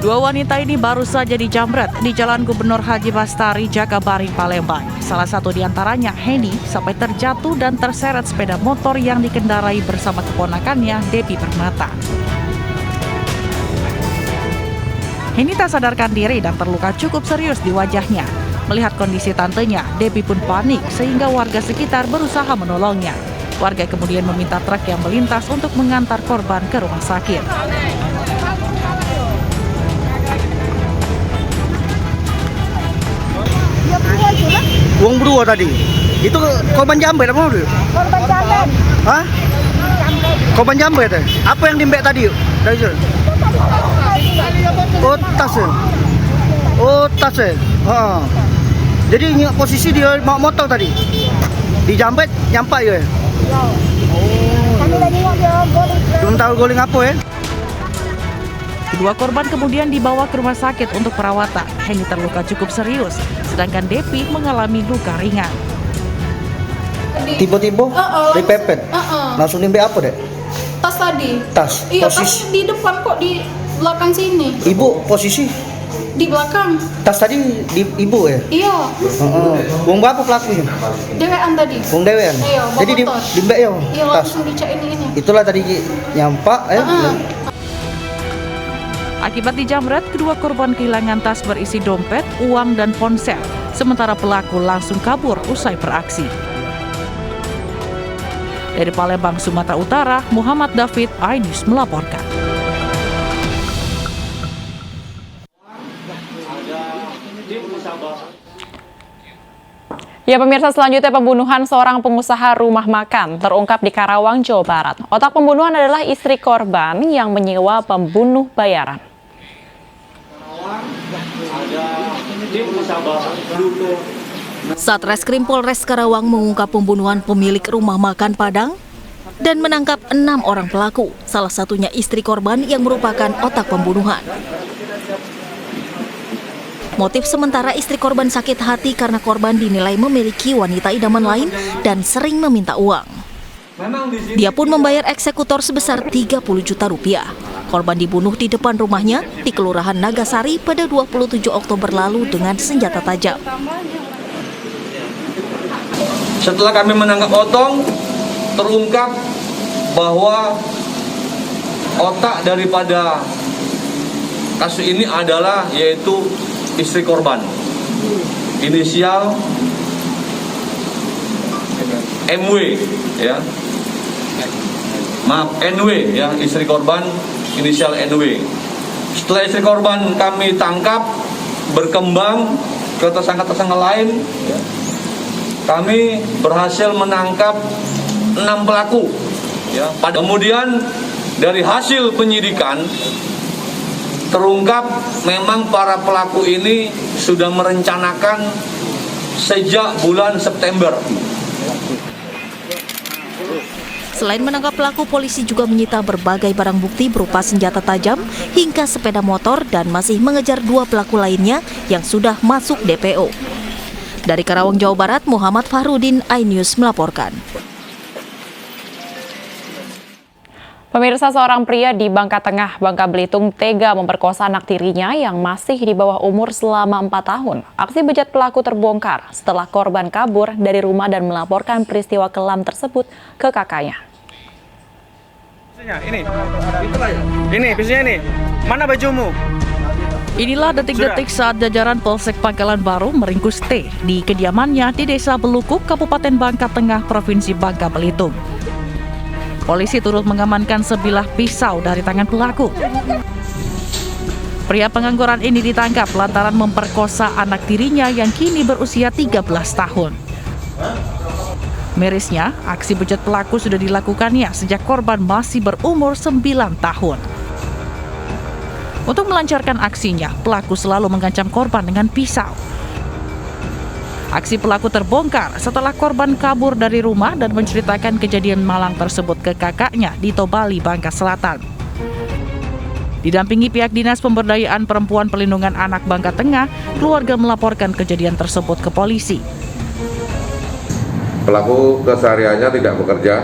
Dua wanita ini baru saja dijamret di Jalan Gubernur Haji Bastari, Jakabaring, Palembang. Salah satu di antaranya, Heni, sampai terjatuh dan terseret sepeda motor yang dikendarai bersama keponakannya, Depi Permata. Heni tak sadarkan diri dan terluka cukup serius di wajahnya. Melihat kondisi tantenya, Depi pun panik sehingga warga sekitar berusaha menolongnya. Warga kemudian meminta truk yang melintas untuk mengantar korban ke rumah sakit. Uang berdua tadi. Itu korban jambret apa dulu? Korban jambret. Hah? Korban jambret ya? Apa yang dimbek tadi? Dari situ? Oh, tas ya? Oh, tas ya? Ha. Jadi posisi dia motor tadi. Dijambret nyampak ya? Kami dah tengok dia goling. Belum tahu goling apa ya? Kedua korban kemudian dibawa ke rumah sakit untuk perawatan. Heni terluka cukup serius, sedangkan Depi mengalami luka ringan. Tiba-tiba dipepet. Langsung dimbek apa deh? Tas tadi. Tas. Iya, Posisi. tas di depan kok, di belakang sini. Ibu posisi Di belakang. tas tadi di ibu ya? Iya. Uang berapa pelakunya? Dewean tadi. Uang dewean. Iya, bawa Jadi motor. dimbek ya Iya, tas. langsung dicek ini. Itulah tadi nyampak ya. Akibat dijamret, kedua korban kehilangan tas berisi dompet, uang, dan ponsel. Sementara pelaku langsung kabur usai beraksi. Dari Palembang, Sumatera Utara, Muhammad David, iNews melaporkan. Ya pemirsa, selanjutnya pembunuhan seorang pengusaha rumah makan terungkap di Karawang, Jawa Barat. Otak pembunuhan adalah istri korban yang menyewa pembunuh bayaran. Satreskrim Polres Karawang mengungkap pembunuhan pemilik rumah makan Padang dan menangkap 6 orang pelaku, salah satunya istri korban yang merupakan otak pembunuhan. Motif sementara istri korban sakit hati karena korban dinilai memiliki wanita idaman lain dan sering meminta uang. Dia pun membayar eksekutor sebesar 30 juta rupiah. Korban dibunuh di depan rumahnya di Kelurahan Nagasari pada 27 Oktober lalu dengan senjata tajam. Setelah kami menangkap Otong, terungkap bahwa otak daripada kasus ini adalah yaitu istri korban. Inisial MW ya. Maaf, NW ya, istri korban inisial NW. Setelah istri korban kami tangkap, berkembang ke tersangka-tersangka lain ya. Kami berhasil menangkap 6 pelaku ya. Kemudian dari hasil penyidikan terungkap memang para pelaku ini sudah merencanakan sejak bulan September. Selain menangkap pelaku, polisi juga menyita berbagai barang bukti berupa senjata tajam hingga sepeda motor dan masih mengejar 2 pelaku lainnya yang sudah masuk DPO. Dari Karawang, Jawa Barat, Muhammad Fahrudin, iNews melaporkan. Pemirsa, seorang pria di Bangka Tengah, Bangka Belitung tega memperkosa anak tirinya yang masih di bawah umur selama 4 tahun. Aksi bejat pelaku terbongkar setelah korban kabur dari rumah dan melaporkan peristiwa kelam tersebut ke kakaknya. Ini pisaunya ini. Mana bajumu? Inilah detik-detik saat jajaran Polsek Pangkalan Baru meringkus T di kediamannya di Desa Belukuk, Kabupaten Bangka Tengah, Provinsi Bangka Belitung. Polisi turut mengamankan sebilah pisau dari tangan pelaku. Pria pengangguran ini ditangkap lantaran memperkosa anak tirinya yang kini berusia 13 tahun. Mirisnya, aksi bejat pelaku sudah dilakukannya sejak korban masih berumur 9 tahun. Untuk melancarkan aksinya, pelaku selalu mengancam korban dengan pisau. Aksi pelaku terbongkar setelah korban kabur dari rumah dan menceritakan kejadian malang tersebut ke kakaknya di Tobali, Bangka Selatan. Didampingi pihak Dinas Pemberdayaan Perempuan Perlindungan Anak Bangka Tengah, keluarga melaporkan kejadian tersebut ke polisi. Pelaku kesehariannya tidak bekerja.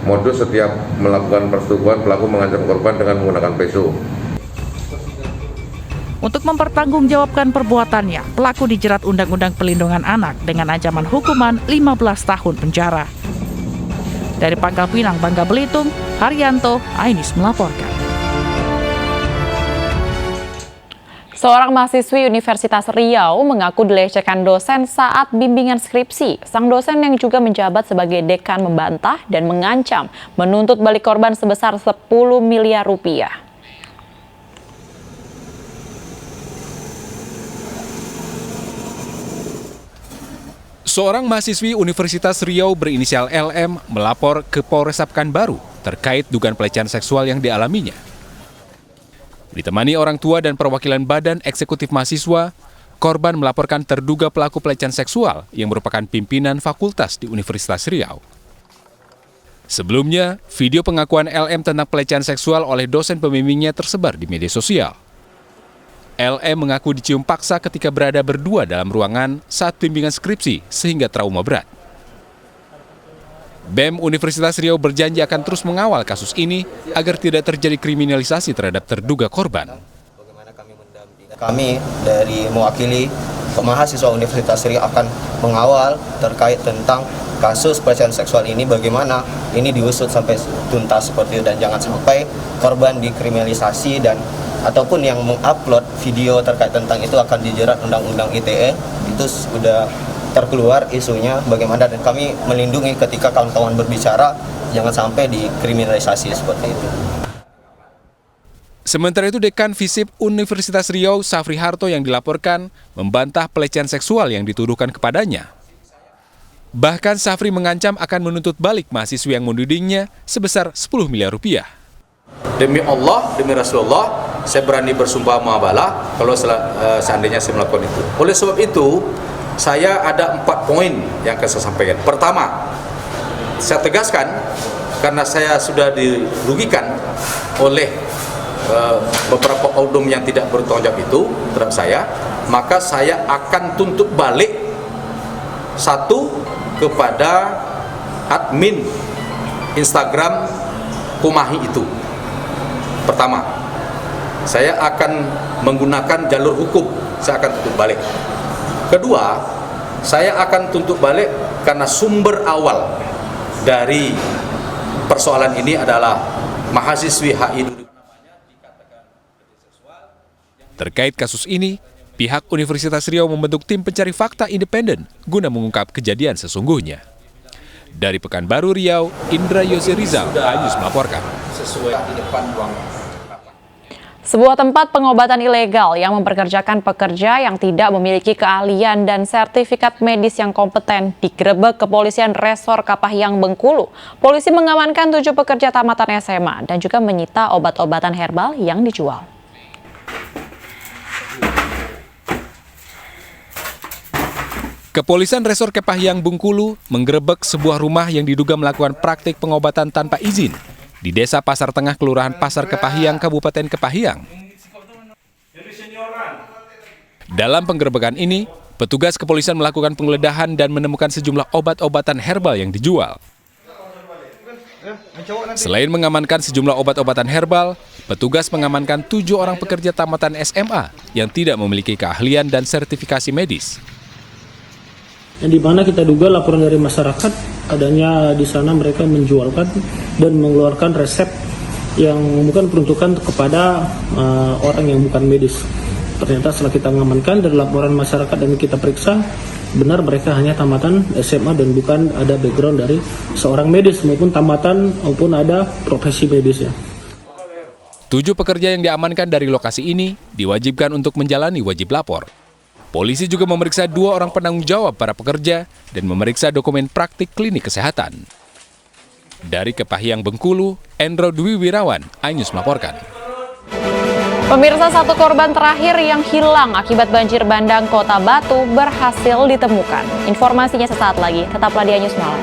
Modus setiap melakukan persetubuhan, pelaku mengancam korban dengan menggunakan pisau. Untuk mempertanggungjawabkan perbuatannya, pelaku dijerat Undang-Undang Perlindungan Anak dengan ancaman hukuman 15 tahun penjara. Dari Pangkal Pinang, Bangka Belitung, Haryanto, Ainis melaporkan. Seorang mahasiswi Universitas Riau mengaku dilecehkan dosen saat bimbingan skripsi. Sang dosen yang juga menjabat sebagai dekan membantah dan mengancam menuntut balik korban sebesar 10 miliar rupiah. Seorang mahasiswi Universitas Riau berinisial LM melapor ke Polres Pekanbaru terkait dugaan pelecehan seksual yang dialaminya. Ditemani orang tua dan perwakilan Badan Eksekutif Mahasiswa, korban melaporkan terduga pelaku pelecehan seksual yang merupakan pimpinan fakultas di Universitas Riau. Sebelumnya, video pengakuan LM tentang pelecehan seksual oleh dosen pembimbingnya tersebar di media sosial. LM mengaku dicium paksa ketika berada berdua dalam ruangan saat bimbingan skripsi sehingga trauma berat. BEM Universitas Riau berjanji akan terus mengawal kasus ini agar tidak terjadi kriminalisasi terhadap terduga korban. Kami dari mewakili mahasiswa Universitas Riau akan mengawal terkait tentang kasus pelecehan seksual ini, bagaimana ini diusut sampai tuntas seperti itu, dan jangan sampai korban dikriminalisasi dan ataupun yang mengupload video terkait tentang itu akan dijerat Undang-Undang ITE. Itu sudah terkeluar isunya bagaimana, dan kami melindungi ketika kawan-kawan berbicara jangan sampai dikriminalisasi seperti itu. Sementara itu, Dekan Visip Universitas Riau, Safri Harto, yang dilaporkan membantah pelecehan seksual yang dituduhkan kepadanya. Bahkan Safri mengancam akan menuntut balik mahasiswa yang menudingnya sebesar 10 miliar rupiah. Demi Allah, demi Rasulullah, saya berani bersumpah muabalah kalau seandainya saya melakukan itu. Oleh sebab itu, saya ada 4 poin yang akan saya sampaikan. Pertama, saya tegaskan karena saya sudah dirugikan oleh beberapa oknum yang tidak bertanggung jawab itu terhadap saya, maka saya akan tuntut balik satu kepada admin Instagram Kumahi itu. Pertama, saya akan menggunakan jalur hukum, saya akan tuntut balik. Kedua, saya akan tuntut balik karena sumber awal dari persoalan ini adalah mahasiswi HI. Terkait kasus ini, pihak Universitas Riau membentuk tim pencari fakta independen guna mengungkap kejadian sesungguhnya. Dari Pekanbaru Riau, Indra Yose Rizal, Ainis melaporkan. Sebuah tempat pengobatan ilegal yang mempekerjakan pekerja yang tidak memiliki keahlian dan sertifikat medis yang kompeten digerebek kepolisian Resor Kapahyang, Bengkulu. Polisi mengamankan 7 pekerja tamatan SMA dan juga menyita obat-obatan herbal yang dijual. Kepolisian Resor Kapahyang, Bengkulu menggerebek sebuah rumah yang diduga melakukan praktik pengobatan tanpa izin di Desa Pasar Tengah, Kelurahan Pasar Kepahyang, Kabupaten Kepahyang. Dalam penggerebekan ini, petugas kepolisian melakukan penggeledahan dan menemukan sejumlah obat-obatan herbal yang dijual. Selain mengamankan sejumlah obat-obatan herbal, petugas mengamankan 7 orang pekerja tamatan SMA yang tidak memiliki keahlian dan sertifikasi medis. Yang di mana kita duga laporan dari masyarakat adanya di sana mereka menjualkan dan mengeluarkan resep yang bukan peruntukan kepada orang yang bukan medis. Ternyata setelah kita mengamankan dari laporan masyarakat dan kita periksa, benar mereka hanya tamatan SMA dan bukan ada background dari seorang medis maupun tamatan maupun ada profesi medis ya. 7 pekerja yang diamankan dari lokasi ini diwajibkan untuk menjalani wajib lapor. Polisi juga memeriksa 2 orang penanggung jawab para pekerja dan memeriksa dokumen praktik klinik kesehatan. Dari Kepahyang, Bengkulu, Endro Dwi Wirawan, Ainis melaporkan. Pemirsa, 1 korban terakhir yang hilang akibat banjir bandang Kota Batu berhasil ditemukan. Informasinya sesaat lagi, tetaplah di Ainis Malam.